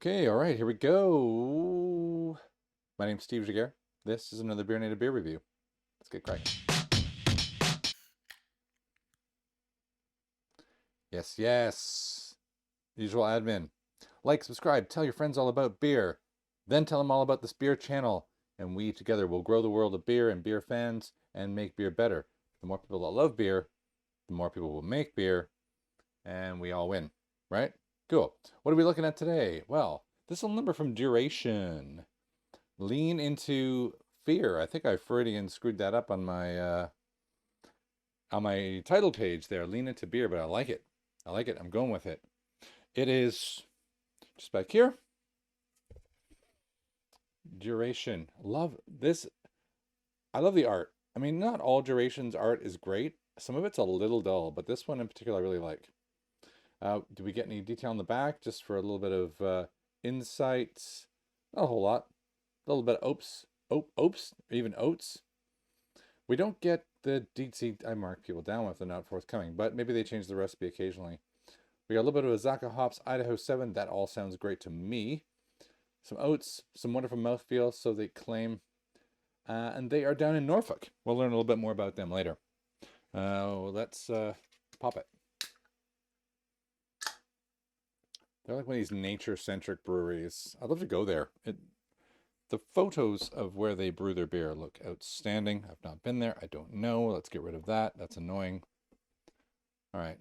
Okay, all right, here we go. My name's Steve Jaguar. This is another BeerNative beer review. Let's get cracking. Yes, yes. Usual admin. Like, subscribe, tell your friends all about beer. Then tell them all about this beer channel. And we together will grow the world of beer and beer fans and make beer better. The more people that love beer, the more people will make beer, and we all win, right? Cool. What are we looking at today? Well, this will number from Duration. Lean into fear. I think I Freudian screwed that up on my title page there. Lean into beer, but I like it. I like it. I'm going with it. It is just back here. Duration. Love this. I love the art. I mean, not all Duration's art is great. Some of it's a little dull, but this one in particular I really like. Do we get any detail on the back? Just for a little bit of insights. Not a whole lot. A little bit of oats, even oats. We don't get the deep I mark people down if they're not forthcoming, but maybe they change the recipe occasionally. We got a little bit of Azacca hops, Idaho 7. That all sounds great to me. Some oats, some wonderful mouthfeel, so they claim. And they are down in Norfolk. We'll learn a little bit more about them later. Let's pop it. They're like one of these nature-centric breweries. I'd love to go there. The photos of where they brew their beer look outstanding. I've not been there. I don't know. Let's get rid of that. That's annoying. All right.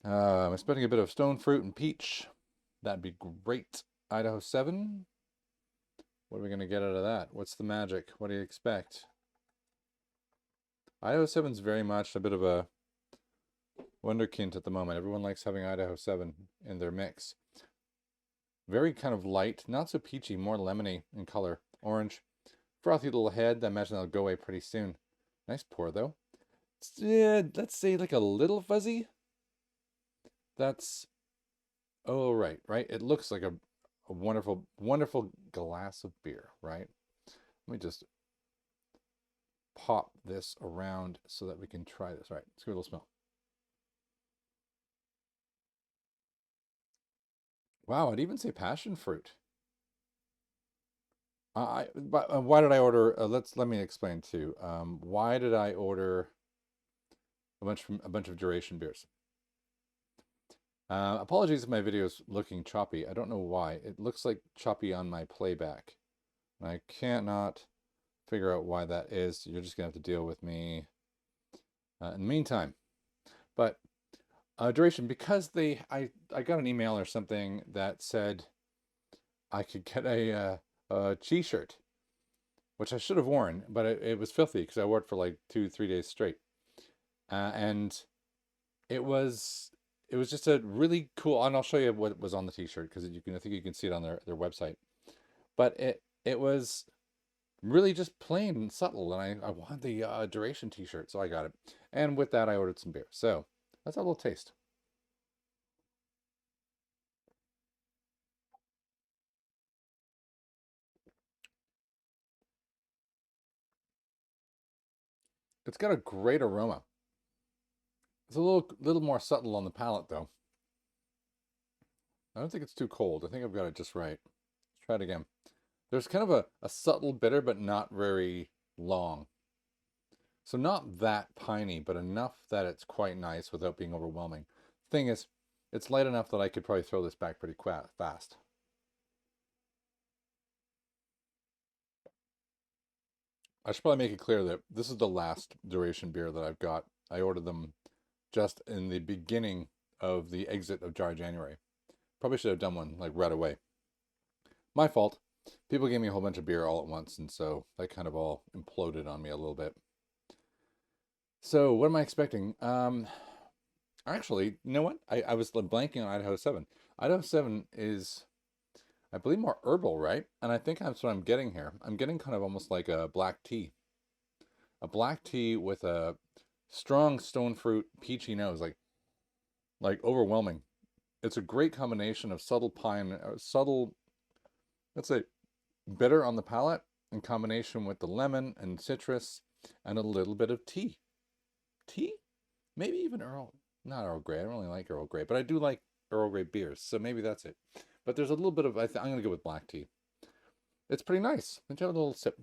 I'm expecting a bit of stone fruit and peach. That'd be great. Idaho 7. What are we going to get out of that? What's the magic? What do you expect? Idaho 7's very much a bit of a wonderkind at the moment. Everyone likes having Idaho 7 in their mix. Very kind of light, not so peachy, more lemony in color. Orange. Frothy little head. I imagine that'll go away pretty soon. Nice pour, though. Let's say like a little fuzzy. That's, oh, right. It looks like a wonderful, wonderful glass of beer, right? Let me just pop this around so that we can try this. All right, let's give it a little smell. Wow, I'd even say passion fruit. But why did I order? Let me explain too. Why did I order a bunch of Duration beers? Apologies if my video is looking choppy. I don't know why. It looks like choppy on my playback. And I cannot figure out why that is. You're just gonna have to deal with me in the meantime. But Duration, because I got an email or something that said I could get a t-shirt, which I should have worn, but it was filthy because I wore it for like 2-3 days straight, and it was just a really cool. And I'll show you what was on the t-shirt because I think you can see it on their website. But it was really just plain and subtle, and I wanted the Duration t-shirt, so I got it. And with that, I ordered some beer. So let's have a little taste. It's got a great aroma. It's a little more subtle on the palate though. I don't think it's too cold. I think I've got it just right. Let's try it again. There's kind of a subtle bitter, but not very long. So not that piney, but enough that it's quite nice without being overwhelming. Thing is, it's light enough that I could probably throw this back pretty fast. I should probably make it clear that this is the last Duration beer that I've got. I ordered them just in the beginning of the exit of January. Probably should have done one like right away. My fault. People gave me a whole bunch of beer all at once, and so that kind of all imploded on me a little bit. So what am I expecting? Actually, you know what? I was blanking on Idaho 7. Idaho 7 is, I believe, more herbal, right? And I think that's what I'm getting here. I'm getting kind of almost like a black tea. A black tea with a strong stone fruit, peachy nose, like overwhelming. It's a great combination of subtle pine, subtle, let's say, bitter on the palate in combination with the lemon and citrus and a little bit of tea. Maybe even not Earl Grey. I don't really like Earl Grey, but I do like Earl Grey beers, so maybe that's it. But there's a little bit of, I'm going to go with black tea. It's pretty nice. Let's have a little sip.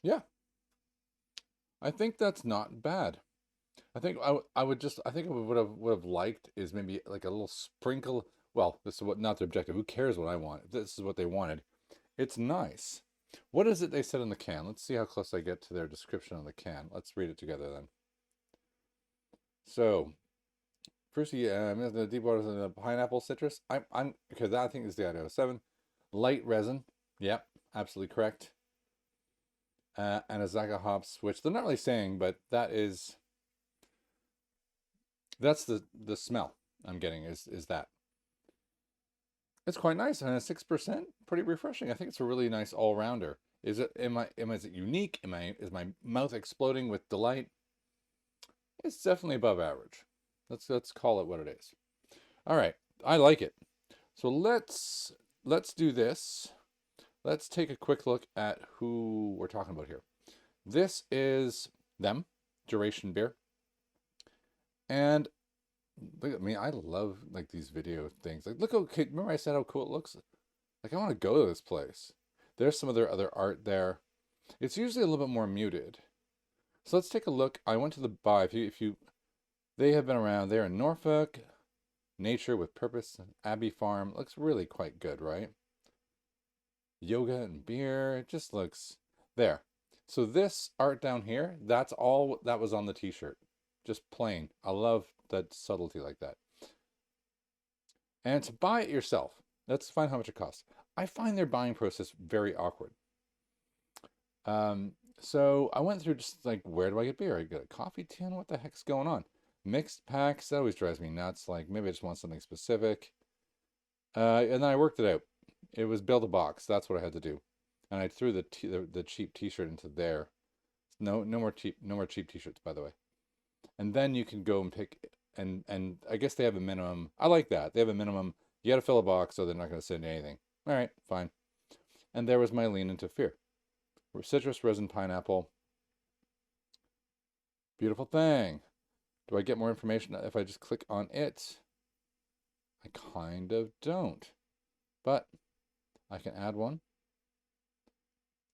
Yeah, I think that's not bad. I think I would just, I think what would have liked is maybe like a little sprinkle. Well, this is what, not the objective. Who cares what I want? This is what they wanted. It's nice. What is it they said in the can? Let's see how close I get to their description on the can. Let's read it together then. So, fruity, the deep waters and the pineapple citrus. I'm because that I think is the Idaho 7. Light resin. Yep, absolutely correct. And Azacca hops, which they're not really saying, but that's the smell I'm getting is that. It's quite nice, and at 6%, pretty refreshing. I think it's a really nice all-rounder. Is it is it unique? Is my mouth exploding with delight? It's definitely above average. Let's call it what it is. All right, I like it. So let's do this. Let's take a quick look at who we're talking about here. This is them, Duration Beer. And look at me, I love like these video things. Like look, okay, remember I said how cool it looks? Like I want to go to this place. There's some of their other art there. It's usually a little bit more muted. So let's take a look. I went to the bar. They have been around. They're in Norfolk. Nature with Purpose, Abbey Farm. Looks really quite good, right? Yoga and beer. It just looks there. So this art down here, that's all that was on the t-shirt. Just plain. I love that subtlety like that. And to buy it yourself, let's find how much it costs. I find their buying process very awkward. So I went through just like, where do I get beer? I get a coffee tin? What the heck's going on? Mixed packs, that always drives me nuts. Like maybe I just want something specific. And then I worked it out. It was build a box. That's what I had to do. And I threw the cheap t-shirt into there. No more cheap t-shirts, by the way. And then you can go and pick, and I guess they have a minimum. I like that. They have a minimum. You got to fill a box, so they're not going to send you anything. All right, fine. And there was my lean into fear. Citrus, resin, pineapple. Beautiful thing. Do I get more information if I just click on it? I kind of don't. But I can add one.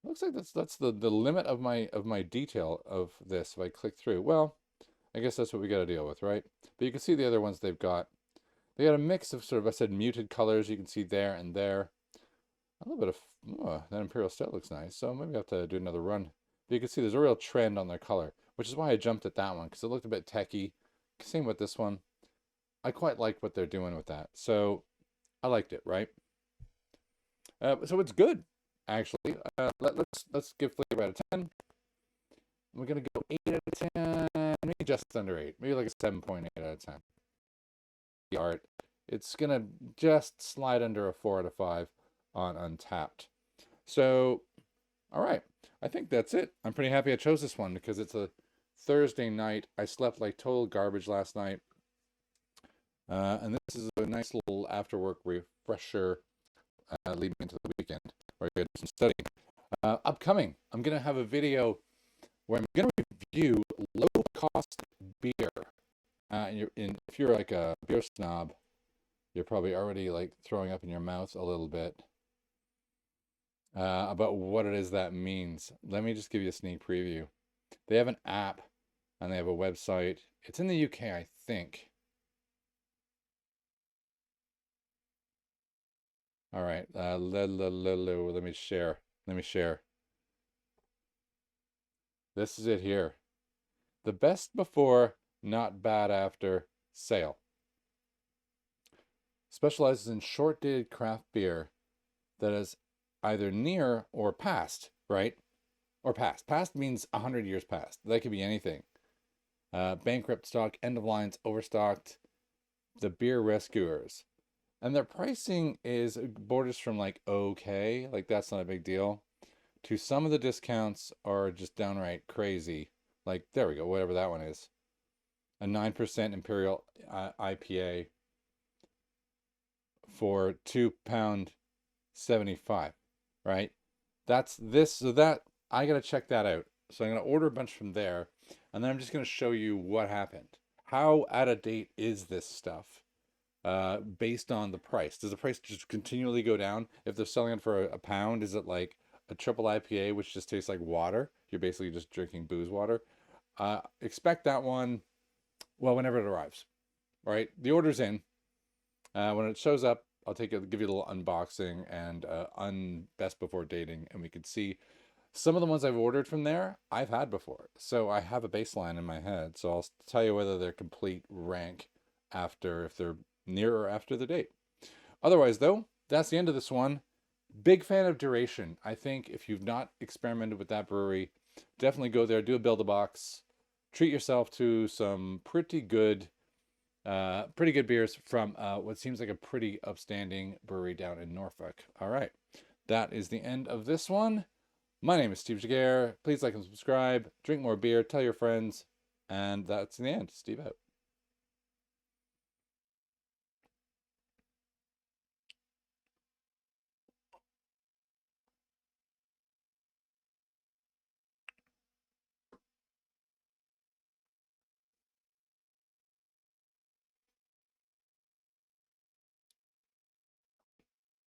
Looks like that's the limit of my detail of this. If I click through, well, I guess that's what we got to deal with, right? But you can see the other ones they've got. They got a mix of sort of, I said, muted colors. You can see there and there. A little bit of, that Imperial Stout looks nice. So maybe I have to do another run. But you can see there's a real trend on their color, which is why I jumped at that one, because it looked a bit techy. Same with this one. I quite like what they're doing with that. So I liked it, right? So it's good, actually. Let's give flavor out of 10. We're gonna go 8 out of 10, maybe just under 8, maybe like a 7.8 out of 10. The art, it's gonna just slide under a 4 out of 5 on Untapped. So, all right, I think that's it. I'm pretty happy I chose this one because it's a Thursday night. I slept like total garbage last night, and this is a nice little after work refresher leading into the weekend where I do some studying. Upcoming, I'm gonna have a video where I'm going to review low-cost beer. If you're like a beer snob, you're probably already like throwing up in your mouth a little bit about what it is that means. Let me just give you a sneak preview. They have an app and they have a website. It's in the UK, I think. All right, let me share. Let me share. This is it here. The best before, not bad after sale. Specializes in short-dated craft beer that is either near or past, right? Or past. Past means 100 years past. That could be anything. Bankrupt stock, end of lines, overstocked, the beer rescuers. And their pricing is borders from like okay, like that's not a big deal, to some of the discounts are just downright crazy. Like, there we go, whatever that one is. A 9% Imperial IPA for £2.75, right? That's this, so that, I gotta check that out. So I'm going to order a bunch from there, and then I'm just going to show you what happened. How out of date is this stuff based on the price? Does the price just continually go down? If they're selling it for a pound, is it like a triple IPA, which just tastes like water? You're basically just drinking booze water. Expect that one, well, whenever it arrives. All right, the order's in. When it shows up, I'll give you a little unboxing and best before dating, and we can see some of the ones I've ordered from there I've had before. So I have a baseline in my head. So I'll tell you whether they're complete rank after, if they're near or after the date. Otherwise, though, that's the end of this one. Big fan of duration. I think if you've not experimented with that brewery, definitely go there, do a build-a-box, treat yourself to some pretty good beers from what seems like a pretty upstanding brewery down in Norfolk. All right, that is the end of this one. My name is Steve Jaguar. Please like and subscribe, drink more beer, tell your friends, and that's the end. Steve out.